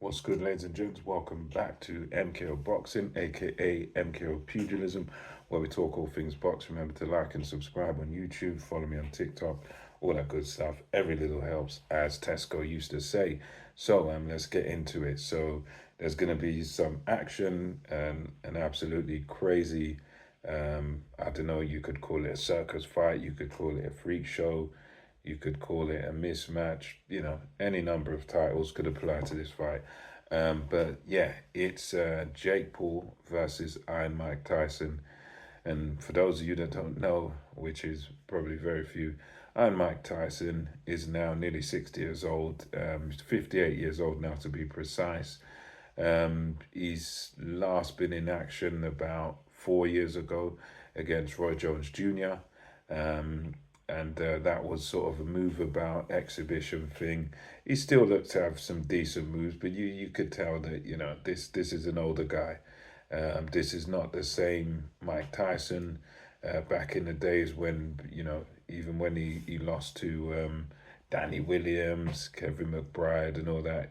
What's good, ladies and gents? Welcome back to MKO Boxing, aka MKO Pugilism, where we talk all things boxing. Remember to like and subscribe on YouTube, follow me on TikTok, all that good stuff. Every little helps, as Tesco used to say. So let's get into it. So there's going to be some action and an absolutely crazy. I don't know. You could call it a circus fight. You could call it a freak show. You could call it a mismatch. Any number of titles could apply to this fight. But yeah, it's Jake Paul versus Iron Mike Tyson. And for those of you that don't know, which is probably very few, Iron Mike Tyson is now nearly 60 years old. He's 58 years old now to be precise. He's last been in action about 4 years ago against Roy Jones Jr. Um, and that was sort of a move about exhibition thing. He still looked to have some decent moves, but you could tell that this is an older guy. This is not the same Mike Tyson back in the days when even when he lost to Danny Williams, Kevin McBride, and all that.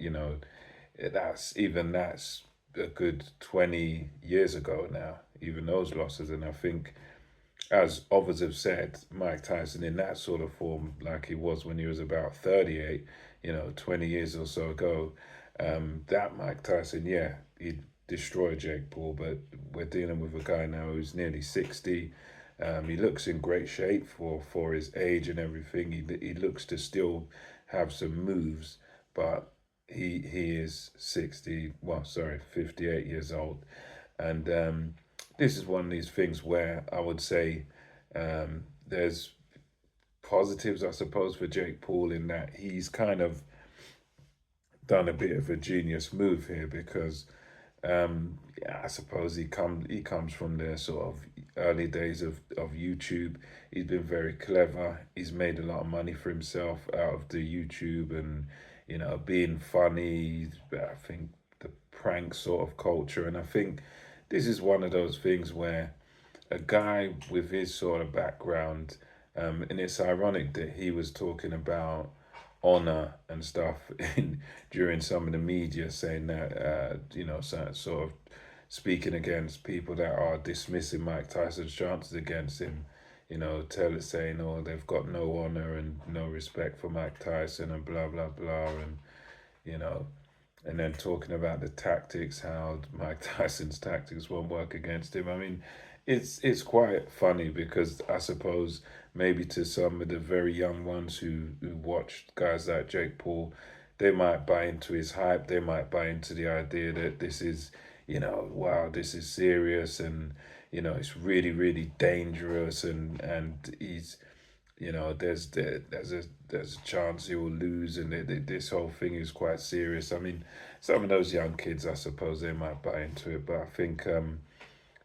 That's a good 20 years ago now. Even those losses, and I think as others have said, Mike Tyson in that sort of form, like he was when he was about 38, 20 years or so ago, that Mike Tyson, yeah, he destroyed Jake Paul, but we're dealing with a guy now who's nearly 60. He looks in great shape for his age and everything. He looks to still have some moves, but he is 60, well, sorry, 58 years old. And this is one of these things where I would say there's positives, I suppose, for Jake Paul in that he's kind of done a bit of a genius move here because yeah, I suppose he comes from the sort of early days of YouTube. He's been very clever. He's made a lot of money for himself out of the YouTube and being funny. I think the prank sort of culture, and I think this is one of those things where a guy with his sort of background, and it's ironic that he was talking about honor and stuff during some of the media, saying that sort of speaking against people that are dismissing Mike Tyson's chances against him. Saying, oh, they've got no honor and no respect for Mike Tyson and blah blah blah, and you know and then talking about the tactics, how Mike Tyson's tactics won't work against him. I mean, it's quite funny because I suppose maybe to some of the very young ones who watched guys like Jake Paul, they might buy into his hype. They might buy into the idea that this is, wow, this is serious and it's really really dangerous and he's there's a chance he will lose, and this whole thing is quite serious. I mean, some of those young kids, I suppose, they might buy into it, but I think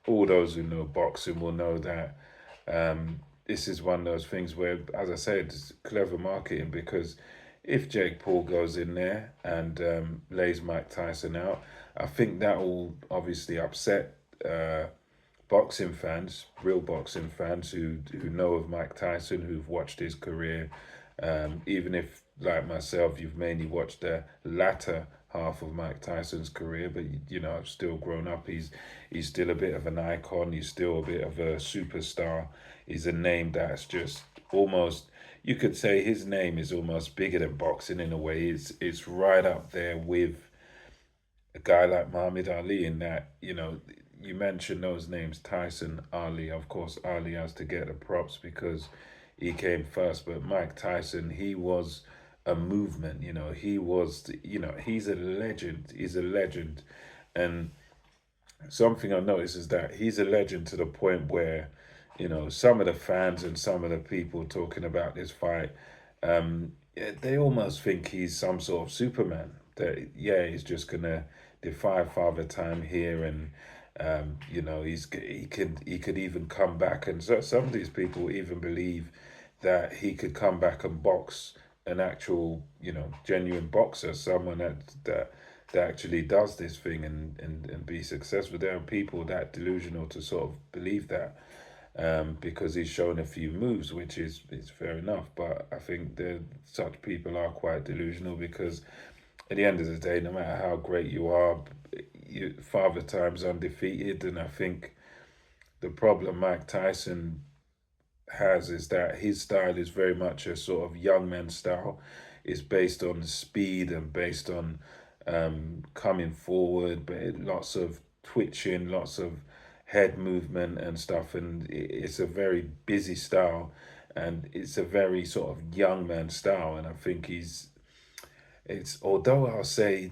all those who know boxing will know that this is one of those things where, as I said, it's clever marketing because if Jake Paul goes in there and lays Mike Tyson out, I think that will obviously upset. Boxing fans, real boxing fans who know of Mike Tyson, who've watched his career, even if like myself, you've mainly watched the latter half of Mike Tyson's career, but I've still grown up. He's still a bit of an icon. He's still a bit of a superstar. He's a name that's just almost, you could say his name is almost bigger than boxing in a way. It's right up there with a guy like Muhammad Ali in that, you mentioned those names, Tyson, Ali. Of course, Ali has to get the props because he came first, but Mike Tyson, he was a movement, he's a legend. He's a legend. And something I noticed is that he's a legend to the point where, some of the fans and some of the people talking about this fight, they almost think he's some sort of Superman. That yeah, he's just gonna defy Father Time here, and he could even come back, and so some of these people even believe that he could come back and box an actual, genuine boxer, someone that actually does this thing and be successful. There are people that delusional to sort of believe that because he's shown a few moves, which is fair enough. But I think that such people are quite delusional because at the end of the day, no matter how great you are, Father Time's undefeated, and I think the problem Mike Tyson has is that his style is very much a sort of young man style. It's based on speed and based on coming forward, but lots of twitching, lots of head movement and stuff. And it's a very busy style, and it's a very sort of young man style. And I think it's although I'll say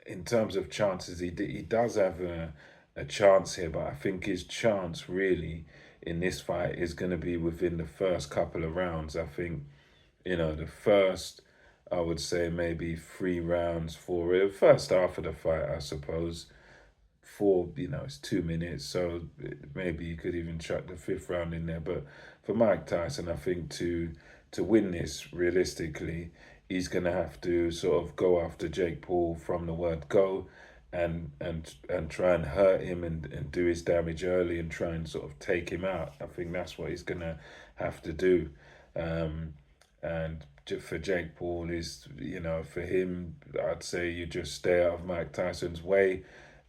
in terms of chances, he does have a chance here, but I think his chance really in this fight is going to be within the first couple of rounds. I think, the first, I would say maybe 3 rounds, first half of the fight, I suppose. Four, it's 2 minutes, so maybe you could even chuck the fifth round in there. But for Mike Tyson, I think to win this realistically, he's gonna have to sort of go after Jake Paul from the word go, and try and hurt him and do his damage early and try and sort of take him out. I think that's what he's gonna have to do. And for Jake Paul is, for him, I'd say you just stay out of Mike Tyson's way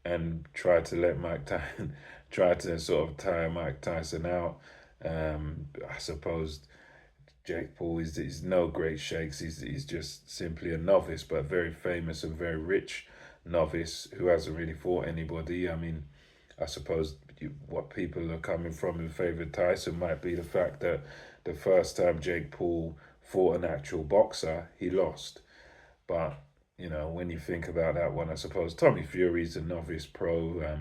and try to let Mike Tyson, try to sort of tire Mike Tyson out. I suppose Jake Paul is no great shakes. He's just simply a novice, but very famous and very rich novice who hasn't really fought anybody. I mean, I suppose what people are coming from in favour of Tyson might be the fact that the first time Jake Paul fought an actual boxer, he lost. But when you think about that one, I suppose Tommy Fury's a novice pro.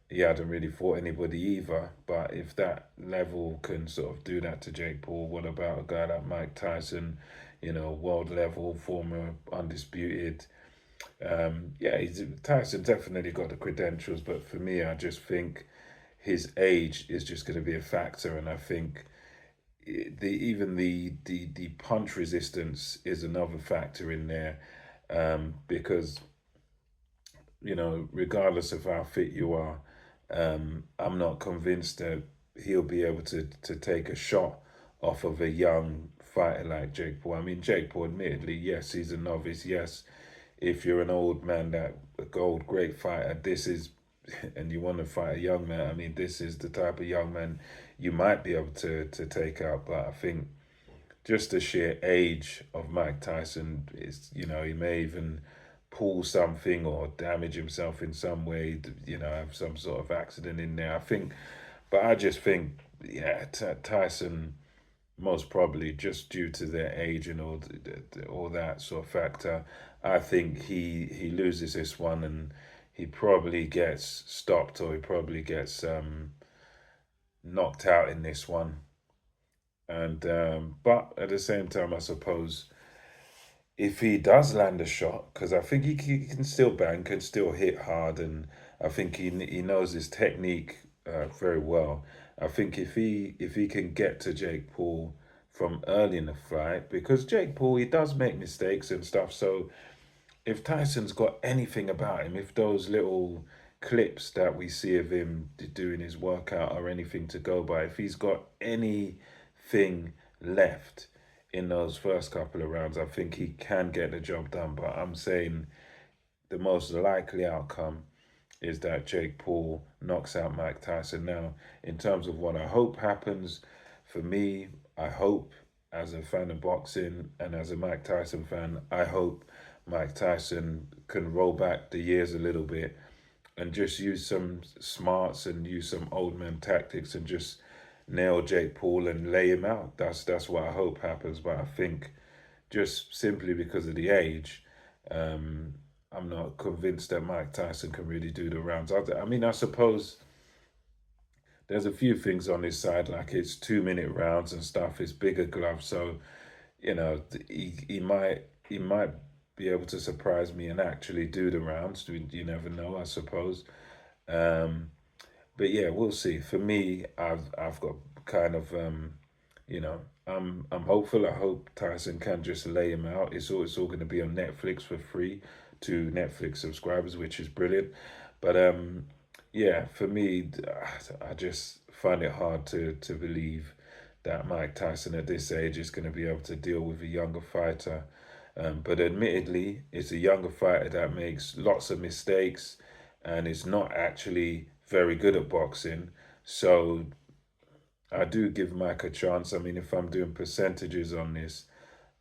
He hadn't really fought anybody either. But if that level can sort of do that to Jake Paul, what about a guy like Mike Tyson? World level, former undisputed. Yeah, Tyson definitely got the credentials, but for me, I just think his age is just going to be a factor, and I think even the punch resistance is another factor in there, because regardless of how fit you are, I'm not convinced that he'll be able to take a shot off of a young fighter like Jake Paul. I mean, Jake Paul, admittedly, yes, he's a novice. Yes, if you're an old man, that a gold great fighter, this is, and you want to fight a young man. I mean, this is the type of young man you might be able to take out. But I think just the sheer age of Mike Tyson is, he may even pull something or damage himself in some way, have some sort of accident in there. I think, but I just think, yeah, Tyson most probably just due to their age and all that sort of factor. I think he loses this one and he probably gets stopped or he probably gets knocked out in this one. And but at the same time, I suppose if he does land a shot, because I think he can still bang, can still hit hard, and I think he knows his technique very well. I think if he can get to Jake Paul from early in the fight, because Jake Paul he does make mistakes and stuff. So if Tyson's got anything about him, if those little clips that we see of him doing his workout are anything to go by, if he's got anything left in those first couple of rounds, I think he can get the job done. But I'm saying the most likely outcome is that Jake Paul knocks out Mike Tyson. Now, in terms of what I hope happens, for me, I hope as a fan of boxing and as a Mike Tyson fan, I hope Mike Tyson can roll back the years a little bit and just use some smarts and use some old man tactics and just nail Jake Paul and lay him out. That's what I hope happens. But I think just simply because of the age, I'm not convinced that Mike Tyson can really do the rounds. I mean, I suppose there's a few things on his side, like it's 2 minute rounds and stuff. It's bigger gloves, so he might be able to surprise me and actually do the rounds. You never know, I suppose. Um, but yeah, we'll see. For me, I've got kind of I'm hopeful. I hope Tyson can just lay him out. It's all going to be on Netflix for free to Netflix subscribers, which is brilliant. But yeah, for me, I just find it hard to believe that Mike Tyson at this age is going to be able to deal with a younger fighter. But admittedly, it's a younger fighter that makes lots of mistakes and is not actually very good at boxing. So I do give Mike a chance. I mean, if I'm doing percentages on this,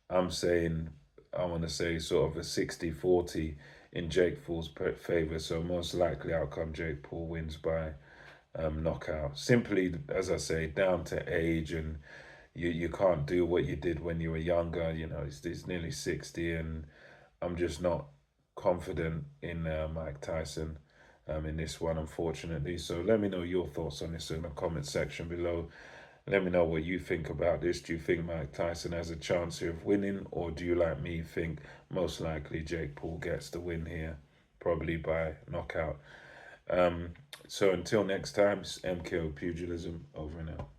I'm saying I want to say sort of a 60-40 in Jake Paul's favor. So most likely outcome Jake Paul wins by knockout. Simply, as I say, down to age, and you can't do what you did when you were younger. You know, he's nearly 60, and I'm just not confident in Mike Tyson in this one, unfortunately. So let me know your thoughts on this in the comment section below. Let me know what you think about this. Do you think Mike Tyson has a chance here of winning, or do you, like me, think most likely Jake Paul gets the win here, probably by knockout? So until next time, it's MKO Pugilism, over and out.